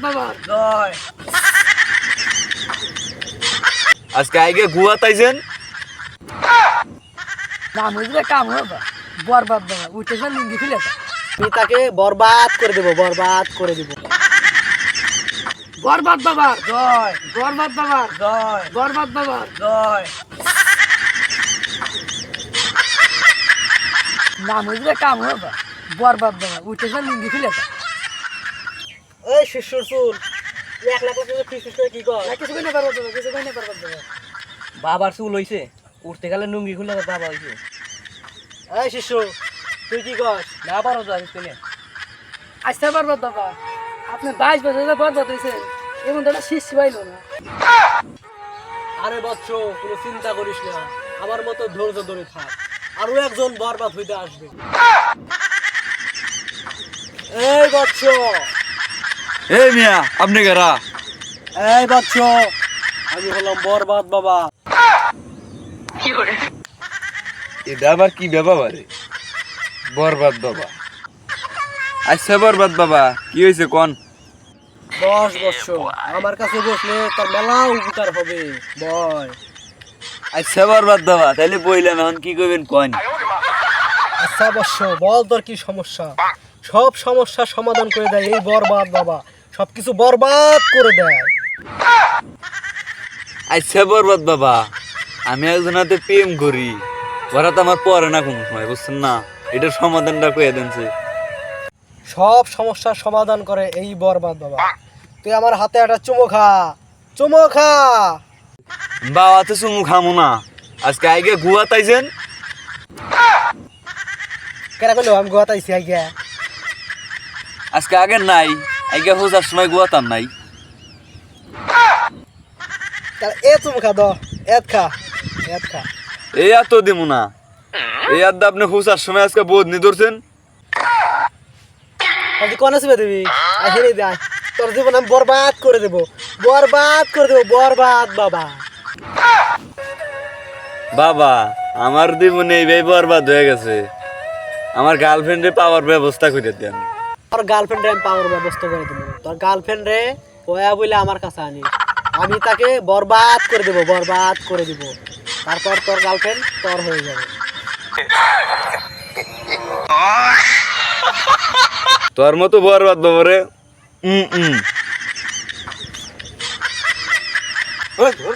বাবার জয়। আজকে আগে গুয়া তাইছেন নাম হইলে কাম হবে বরবাদ বাবা উঠেছে লুঙ্গি খুলে আমি তাকে বরবাদ করে দেব, বরবাদ করে দেব। বরবাদ বাবার জয় বরবাদ বাবার জয় বরবাদ বাবার জয়। নাম হইলে কাম হবে বরবাদ বাবা উঠেছে লুঙ্গি খুলে এই শিশুর চুল 1 লাখ টাকা ফিস করে কি কর? কিছু কই না পারবো বাবা কিছু কই না পারবো বাবা বাবার চুল হইছে, উঠতে গেলে লুঙ্গি খুলে বাবা হইছে। এই শিশু তুই কি কর? না পারো তো আজকে নে। আসতে বরবাদ বাবা আপনি 22 বছর ধরে বরবাদ হইছেন এমন তো শীষ পাইলো না আরে বৎস, কোনো চিন্তা করিস না, আমার মতো ধৈর্য ধরে থাক, আরো একজন বরবাদ হইতে আসবে। এই বৎস, এই মিয়া আপনি কারা? এই বৎস, আমি হলাম বরবাদ বাবা। এটা আবার কি ব্যাপার রে? বরবাদ বাবা। আচ্ছা বরবাদ বাবা কি হয়েছে কোন? 10 বছর আমার কাছে বসলে তোর মেলা উপকার হবে। বয়। আচ্ছা বরবাদ বাবা তাহলে বইলাম এখন কি করবেন কোন? আচ্ছা বৎস, বল তোর কি সমস্যা? সব সমস্যা সমাধান করে দেয় এই বরবাদ বাবা, সবকিছু বরবাদ করে দেয়। আচ্ছা বরবাদ বাবা আমি একজনাতে প্রেম করি, ওরা তো আমার পরে না কোনো সময় বুঝছেন না, এটার সমাধানটা কয়ে দেনছে। সব সমস্যার সমাধান করে এই বরবাদ বাবা। তুই আমার হাতে একটা চুমো খা, চুমো খা। বাবা তো চুমু খামো না, আজকে আগে গুয়া তাইছেন কেন করলো আমি গোয়াতাইছি আগে? আজকে আগে নাই, আগে হোজার সময় গুয়া তার নাই। তাহলে এ চুমো খা, দ এত খা, এত খা। এই আর তো দিমু না, এই আর আপনি হোজার সময় আজকে বোধ নি ধরছেন। তুই কোন আসবে দিবি? হেরে দে, তোর জীবন আমি বরবাদ করে দেবো, বরবাদ করে দেবো, বরবাদ বাবা। বাবা আমার জীবনে এই বরবাদ হয়ে গেছে, আমার গার্লফ্রেন্ডে পাওয়ার ব্যবস্থা করে দেন। তোর গার্লফ্রেন্ডে আমি পাওয়ার ব্যবস্থা করে দেবো। তোর গার্লফ্রেন্ডে ওয়া বলে আমার কাছে আনি, আমি তাকে বরবাদ করে দেবো, বরবাদ করে দিব। তারপর তোর গার্লফ্রেন্ড তোর হয়ে যাবে। তোর মতো বরবাদ বাবা রে। ওই ধর।